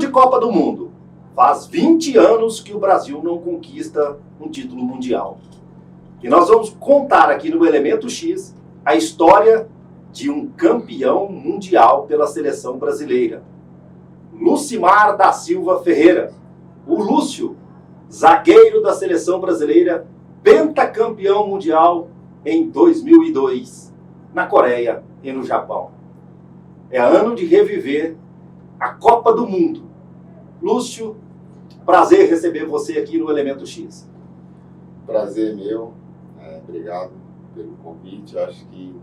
de Copa do Mundo. Faz 20 anos que o Brasil não conquista um título mundial. E nós vamos contar aqui no Elemento X a história de um campeão mundial pela seleção brasileira. Lucimar da Silva Ferreira. O Lúcio, zagueiro da seleção brasileira, pentacampeão mundial em 2002, na Coreia e no Japão. É ano de reviver a Copa do Mundo. Lúcio, prazer receber você aqui no Elemento X. Prazer meu, obrigado pelo convite. Eu acho que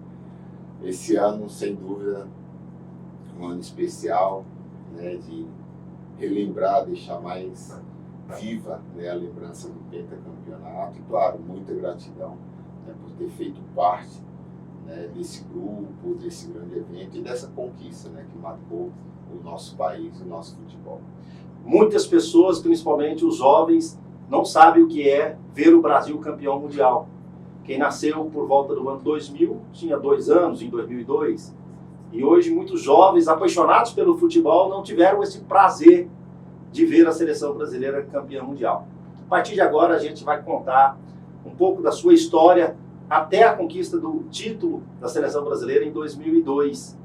esse ano, sem dúvida, é um ano especial, né, de relembrar, deixar mais viva, né, a lembrança do pentacampeonato. E, claro, muita gratidão, né, por ter feito parte, né, desse grupo, desse grande evento e dessa conquista, né, que marcou o nosso país, o nosso futebol. Muitas pessoas, principalmente os jovens, não sabem o que é ver o Brasil campeão mundial. Quem nasceu por volta do ano 2000 tinha 2 anos, em 2002. E hoje muitos jovens apaixonados pelo futebol não tiveram esse prazer de ver a seleção brasileira campeã mundial. A partir de agora a gente vai contar um pouco da sua história até a conquista do título da seleção brasileira em 2002.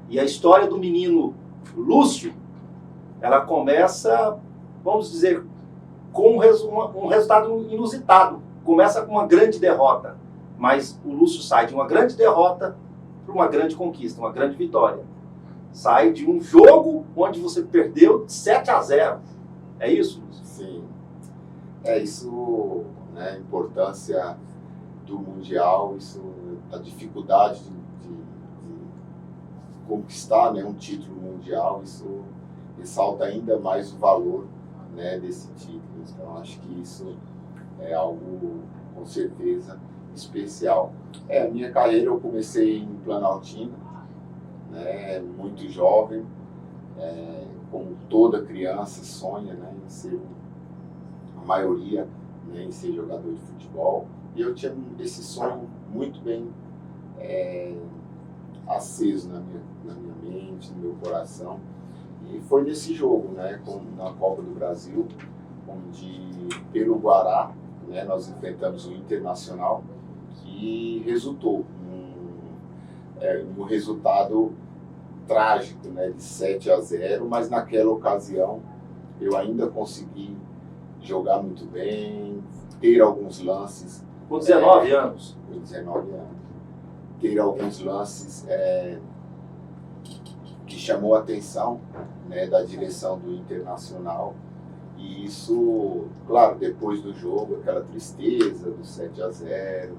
E a história do menino Lúcio, ela começa, vamos dizer, com um resultado inusitado. Começa com uma grande derrota, mas o Lúcio sai de uma grande derrota para uma grande conquista, uma grande vitória. Sai de um jogo onde você perdeu de 7-0. É isso, Lúcio? Sim. É isso, né, a importância do Mundial, isso, a dificuldade de conquistar, né, um título mundial, isso ressalta ainda mais o valor, né, desse título. Então, acho que isso é algo, com certeza, especial. A minha carreira eu comecei em Planaltina, né, muito jovem, como toda criança sonha, né, em ser, a maioria, né, em ser jogador de futebol. E eu tinha esse sonho muito bem aceso na minha mente, no meu coração. E foi nesse jogo, né, na Copa do Brasil, onde pelo Guará, né, nós enfrentamos o Internacional e resultou um resultado trágico, né, de 7-0, mas naquela ocasião eu ainda consegui jogar muito bem, ter alguns lances. Com 19 anos. Com 19 anos. Ter alguns lances que chamou a atenção, né, da direção do Internacional. E isso, claro, depois do jogo, aquela tristeza do 7-0,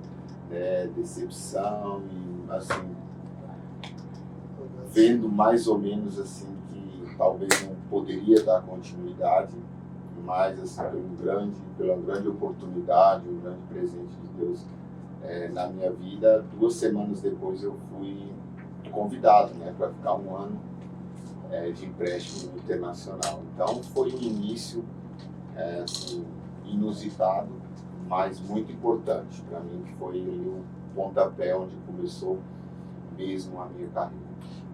né, decepção, e assim, vendo mais ou menos assim que talvez não poderia dar continuidade, mas assim, pela grande oportunidade, um grande presente de Deus na minha vida. 2 semanas depois eu fui convidado, né, para ficar 1 ano de empréstimo internacional. Então foi um início assim, inusitado, mas muito importante para mim, que foi o pontapé onde começou mesmo a minha carreira.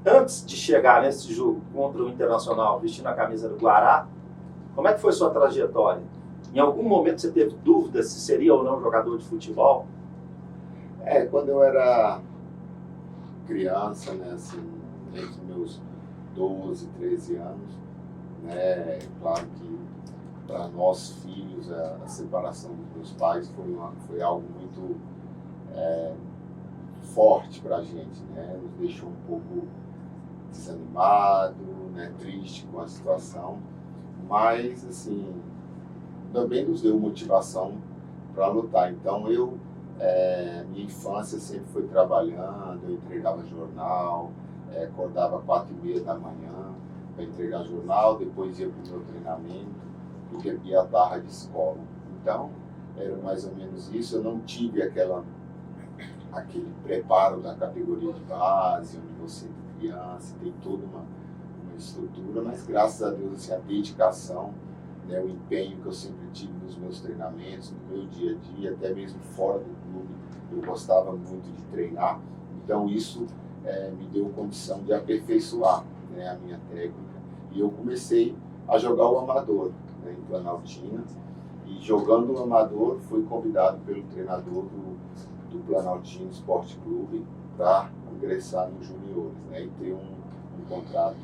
Antes de chegar nesse jogo contra o Internacional, vestindo a camisa do Guará, como é que foi sua trajetória? Em algum momento você teve dúvida se seria ou não jogador de futebol? Quando eu era criança, né, assim, entre meus 12, 13 anos, né, claro que para nós filhos a separação dos meus pais foi algo muito forte para a gente, né, nos deixou um pouco desanimado, né, triste com a situação, mas assim, também nos deu motivação para lutar. Então minha infância sempre foi trabalhando, eu entregava jornal, acordava 4h30 da manhã para entregar jornal, depois ia para o meu treinamento e bebia a barra de escola. Então, era mais ou menos isso. Eu não tive aquele preparo da categoria de base, onde você é criança, tem toda uma estrutura, mas graças a Deus, assim, a dedicação, né, o empenho que eu sempre tive nos meus treinamentos, no meu dia a dia, até mesmo fora do clube, eu gostava muito de treinar. Então isso me deu condição de aperfeiçoar, né, a minha técnica. E eu comecei a jogar o amador, né, em Planaltina. E jogando o amador, fui convidado pelo treinador do Planaltino Esporte Clube para ingressar nos juniores, né, e ter um contrato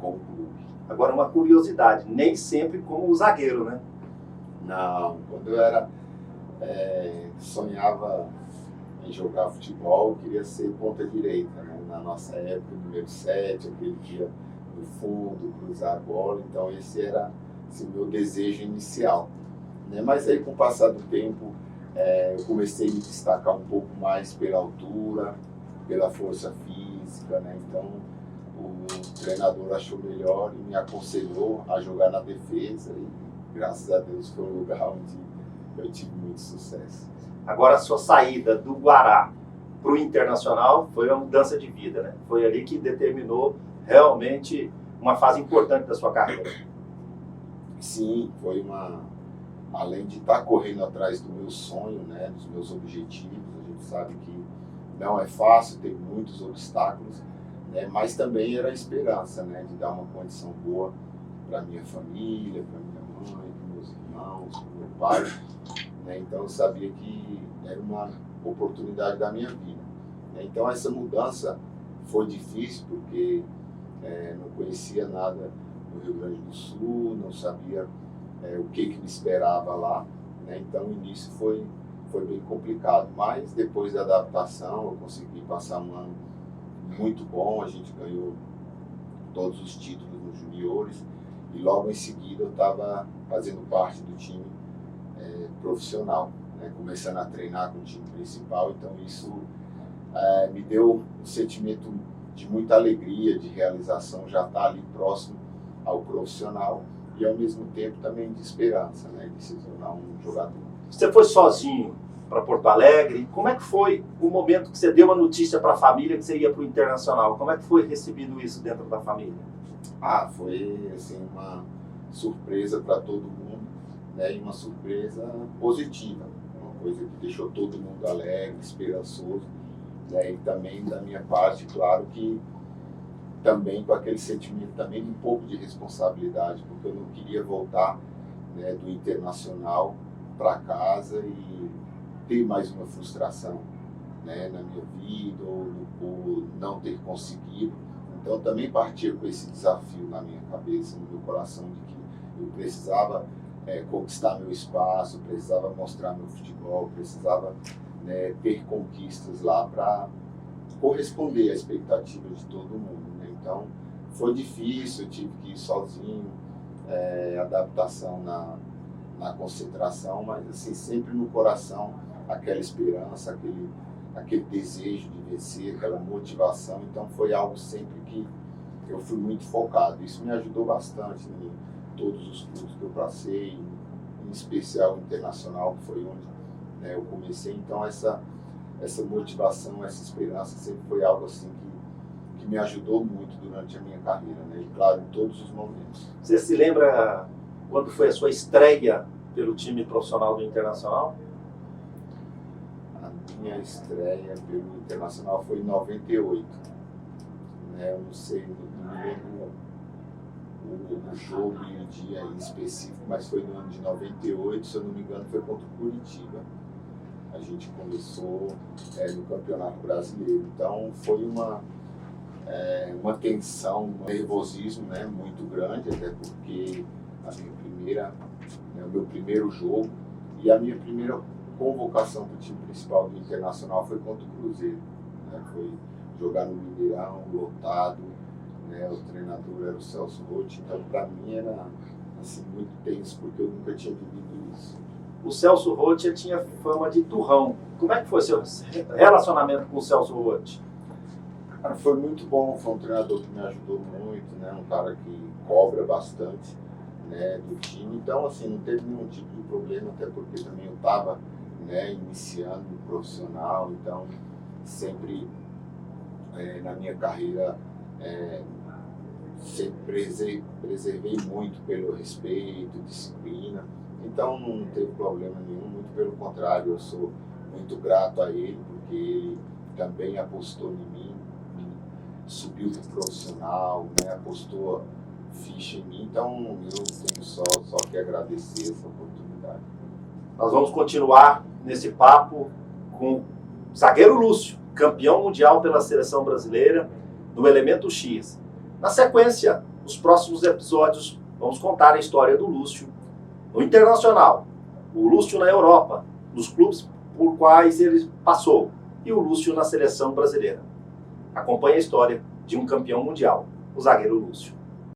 com o clube. Agora, uma curiosidade, nem sempre como o zagueiro, né? Não, quando eu era sonhava em jogar futebol, eu queria ser ponta direita, né? Na nossa época, número 7, aquele dia no fundo, cruzar a bola, então esse era assim, meu desejo inicial, né? Mas aí com o passar do tempo, eu comecei a me destacar um pouco mais pela altura, pela força física, né? Então o treinador achou melhor e me aconselhou a jogar na defesa e graças a Deus foi um lugar onde eu tive muito sucesso. Agora, a sua saída do Guará para o Internacional foi uma mudança de vida, né? Foi ali que determinou realmente uma fase importante da sua carreira. Sim, foi além de estar correndo atrás do meu sonho, né, dos meus objetivos, a gente sabe que não é fácil, tem muitos obstáculos, né, mas também era a esperança, né, de dar uma condição boa para minha família, para minha mãe, para meus irmãos, para meu pai, né, então eu sabia que era uma oportunidade da minha vida, né, então essa mudança foi difícil porque não conhecia nada no Rio Grande do Sul, não sabia o que me esperava lá, né? Então o início foi bem complicado, mas depois da adaptação eu consegui passar um ano muito bom, a gente ganhou todos os títulos nos juniores e logo em seguida eu estava fazendo parte do time profissional, né? Começando a treinar com o time principal, então isso me deu um sentimento de muita alegria, de realização, já estar ali próximo ao profissional e ao mesmo tempo também de esperança, né, de se tornar um jogador. Você foi sozinho para Porto Alegre? Como é que foi o momento que você deu a notícia para a família que você ia para o Internacional? Como é que foi recebido isso dentro da família? Foi assim uma surpresa para todo mundo, né, e uma surpresa positiva, uma coisa que deixou todo mundo alegre, esperançoso, né, e também da minha parte, claro que também com aquele sentimento também de um pouco de responsabilidade, porque eu não queria voltar, né, do Internacional para casa e ter mais uma frustração, né, na minha vida ou não ter conseguido. Então também partia com esse desafio na minha cabeça, no meu coração, de que eu precisava conquistar meu espaço, precisava mostrar meu futebol, precisava, né, ter conquistas lá para corresponder à expectativa de todo mundo, né? Então foi difícil, eu tive que ir sozinho, adaptação na concentração, mas assim, sempre no coração aquela esperança, aquele desejo de vencer, aquela motivação. Então foi algo sempre que eu fui muito focado. Isso me ajudou bastante em todos os clubes que eu passei, em especial o Internacional, que foi onde, né, eu comecei. Então essa motivação, essa esperança sempre foi algo assim que me ajudou muito durante a minha carreira, né? E claro, em todos os momentos. Você se lembra quando foi a sua estreia pelo time profissional do Internacional? A minha estreia pelo Internacional foi em 98. Né? Eu não sei, não me lembro o jogo e o dia em específico, mas foi no ano de 98, se eu não me engano, foi contra o Curitiba. A gente começou no Campeonato Brasileiro. Então foi uma tensão, um nervosismo, né, muito grande, até porque o meu primeiro jogo e a minha primeira convocação para o time principal do Internacional foi contra o Cruzeiro. Né, foi jogar no Mineirão, lotado, né, o treinador era o Celso Roth, então para mim era assim, muito tenso, porque eu nunca tinha vivido isso. O Celso Roth tinha fama de turrão. Como é que foi seu relacionamento com o Celso Roth? Cara, foi muito bom, foi um treinador que me ajudou muito, né? Um cara que cobra bastante, né, do time. Então, assim, não teve nenhum tipo de problema, até porque também eu estava, né, iniciando no profissional, então sempre na minha carreira sempre preservei muito pelo respeito, disciplina. Então não teve problema nenhum, muito pelo contrário, eu sou muito grato a ele, porque ele também apostou em mim, subiu para o profissional, né, apostou ficha em mim, então eu tenho só que agradecer essa oportunidade. Nós vamos continuar nesse papo com o zagueiro Lúcio, campeão mundial pela seleção brasileira no Elemento X. Na sequência, nos próximos episódios, vamos contar a história do Lúcio no Internacional, o Lúcio na Europa, nos clubes por quais ele passou, e o Lúcio na seleção brasileira. Acompanhe a história de um campeão mundial, o zagueiro Lúcio.